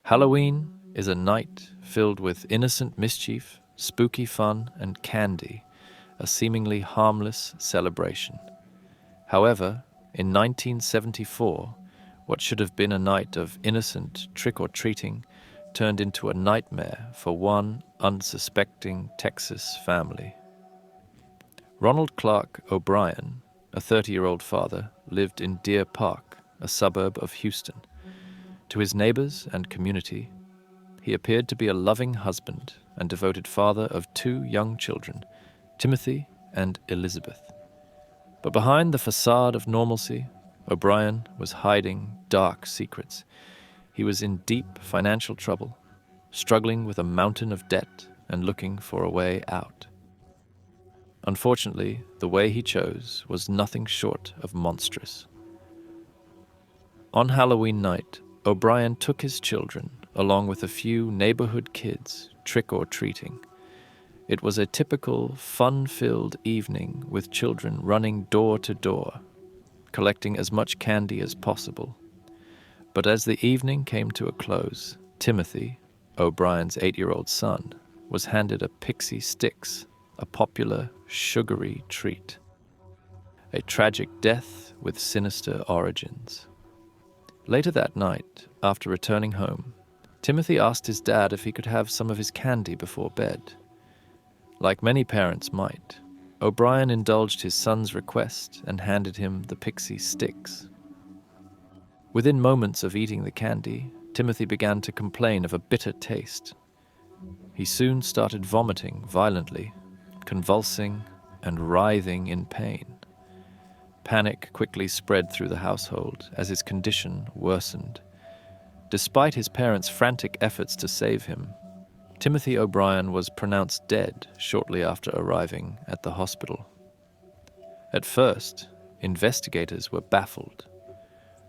Halloween is a night filled with innocent mischief, spooky fun, and candy, a seemingly harmless celebration. However, in 1974, what should have been a night of innocent trick-or-treating turned into a nightmare for one unsuspecting Texas family. Ronald Clark O'Brien, a 30-year-old father, lived in Deer Park, a suburb of Houston. To his neighbors and community, he appeared to be a loving husband and devoted father of 2 young children, Timothy and Elizabeth. But behind the facade of normalcy, O'Brien was hiding dark secrets. He was in deep financial trouble, struggling with a mountain of debt and looking for a way out. Unfortunately, the way he chose was nothing short of monstrous. On Halloween night, O'Brien took his children, along with a few neighborhood kids, trick-or-treating. It was a typical, fun-filled evening with children running door to door, collecting as much candy as possible. But as the evening came to a close, Timothy, O'Brien's 8-year-old son, was handed a Pixie Stix, a popular, sugary treat. A tragic death with sinister origins. Later that night, after returning home, Timothy asked his dad if he could have some of his candy before bed. Like many parents might, O'Brien indulged his son's request and handed him the Pixie Stix. Within moments of eating the candy, Timothy began to complain of a bitter taste. He soon started vomiting violently, convulsing and writhing in pain. Panic quickly spread through the household as his condition worsened. Despite his parents' frantic efforts to save him, Timothy O'Brien was pronounced dead shortly after arriving at the hospital. At first, investigators were baffled.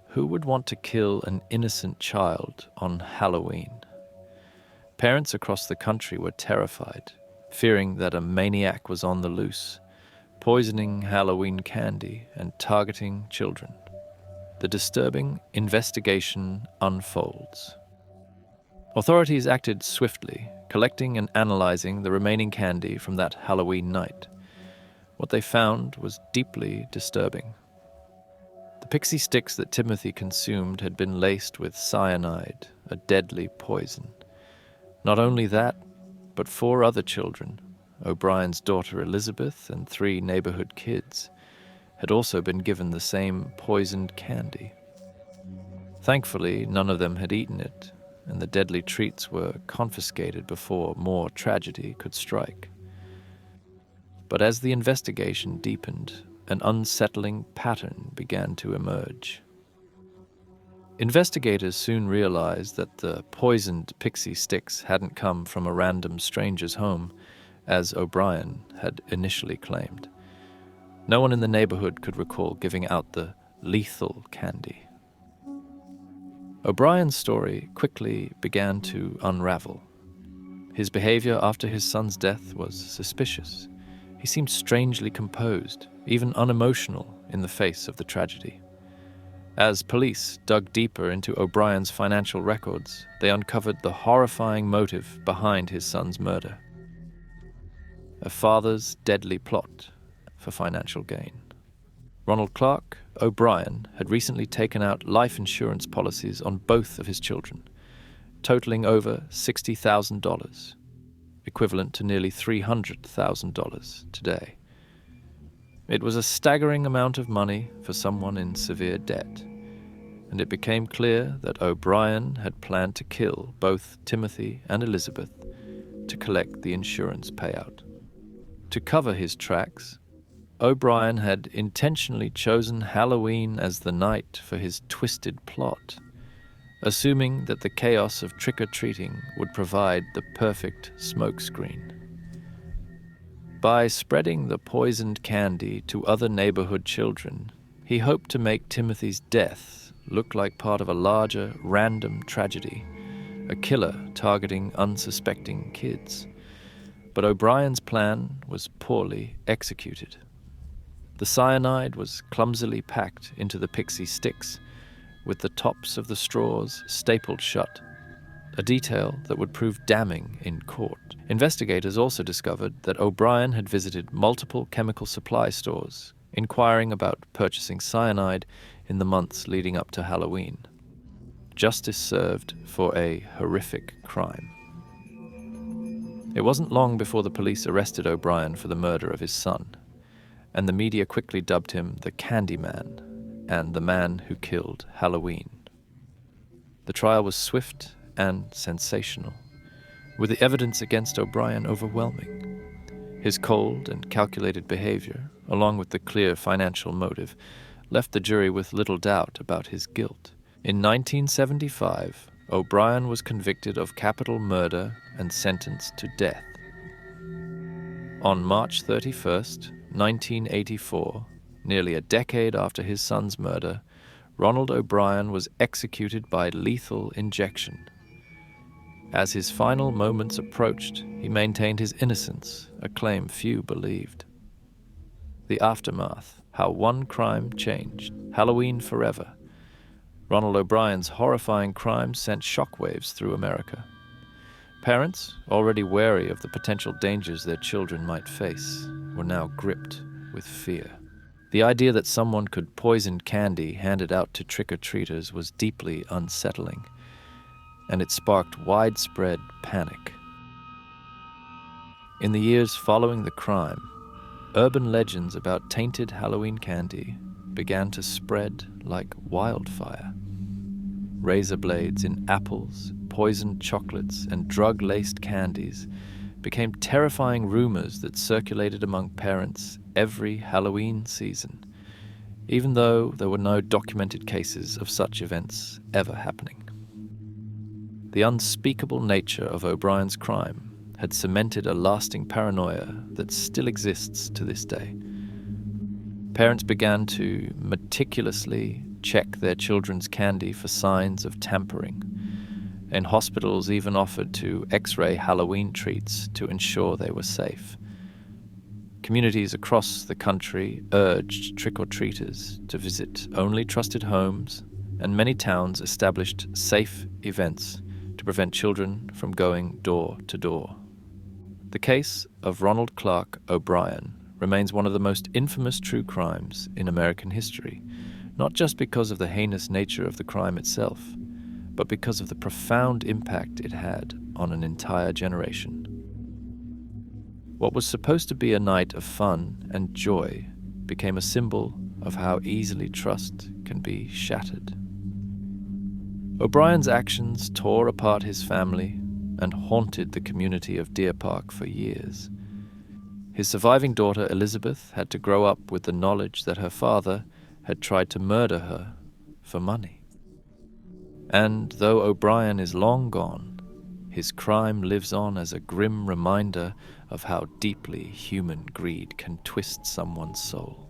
Who would want to kill an innocent child on Halloween? Parents across the country were terrified, fearing that a maniac was on the loose, poisoning Halloween candy and targeting children. The disturbing investigation unfolds. Authorities acted swiftly, collecting and analyzing the remaining candy from that Halloween night. What they found was deeply disturbing. The Pixie Stix that Timothy consumed had been laced with cyanide, a deadly poison. Not only that, but 4 other children, O'Brien's daughter Elizabeth and 3 neighborhood kids, had also been given the same poisoned candy. Thankfully, none of them had eaten it, and the deadly treats were confiscated before more tragedy could strike. But as the investigation deepened, an unsettling pattern began to emerge. Investigators soon realized that the poisoned Pixie Stix hadn't come from a random stranger's home, as O'Brien had initially claimed. No one in the neighborhood could recall giving out the lethal candy. O'Brien's story quickly began to unravel. His behavior after his son's death was suspicious. He seemed strangely composed, even unemotional in the face of the tragedy. As police dug deeper into O'Brien's financial records, they uncovered the horrifying motive behind his son's murder. A father's deadly plot for financial gain. Ronald Clark O'Brien had recently taken out life insurance policies on both of his children, totaling over $60,000, equivalent to nearly $300,000 today. It was a staggering amount of money for someone in severe debt, and it became clear that O'Brien had planned to kill both Timothy and Elizabeth to collect the insurance payout. To cover his tracks, O'Brien had intentionally chosen Halloween as the night for his twisted plot, assuming that the chaos of trick-or-treating would provide the perfect smokescreen. By spreading the poisoned candy to other neighborhood children, he hoped to make Timothy's death look like part of a larger, random tragedy, a killer targeting unsuspecting kids. But O'Brien's plan was poorly executed. The cyanide was clumsily packed into the Pixie Stix, with the tops of the straws stapled shut, a detail that would prove damning in court. Investigators also discovered that O'Brien had visited multiple chemical supply stores, inquiring about purchasing cyanide in the months leading up to Halloween. Justice served for a horrific crime. It wasn't long before the police arrested O'Brien for the murder of his son, and the media quickly dubbed him the Candyman and the man who killed Halloween. The trial was swift and sensational, with the evidence against O'Brien overwhelming. His cold and calculated behavior, along with the clear financial motive, left the jury with little doubt about his guilt. In 1975, O'Brien was convicted of capital murder and sentenced to death. On March 31st, 1984, nearly a decade after his son's murder, Ronald O'Brien was executed by lethal injection. As his final moments approached, he maintained his innocence, a claim few believed. The aftermath, how one crime changed, Halloween forever. Ronald O'Brien's horrifying crime sent shockwaves through America. Parents, already wary of the potential dangers their children might face, were now gripped with fear. The idea that someone could poison candy handed out to trick-or-treaters was deeply unsettling, and it sparked widespread panic. In the years following the crime, urban legends about tainted Halloween candy began to spread like wildfire. Razor blades in apples, poisoned chocolates, and drug-laced candies became terrifying rumors that circulated among parents every Halloween season, even though there were no documented cases of such events ever happening. The unspeakable nature of O'Brien's crime had cemented a lasting paranoia that still exists to this day. Parents began to meticulously check their children's candy for signs of tampering, and hospitals even offered to X-ray Halloween treats to ensure they were safe. Communities across the country urged trick-or-treaters to visit only trusted homes, and many towns established safe events to prevent children from going door to door. The case of Ronald Clark O'Brien remains one of the most infamous true crimes in American history, not just because of the heinous nature of the crime itself, but because of the profound impact it had on an entire generation. What was supposed to be a night of fun and joy became a symbol of how easily trust can be shattered. O'Brien's actions tore apart his family and haunted the community of Deer Park for years. His surviving daughter, Elizabeth, had to grow up with the knowledge that her father had tried to murder her for money. And though O'Brien is long gone, his crime lives on as a grim reminder of how deeply human greed can twist someone's soul.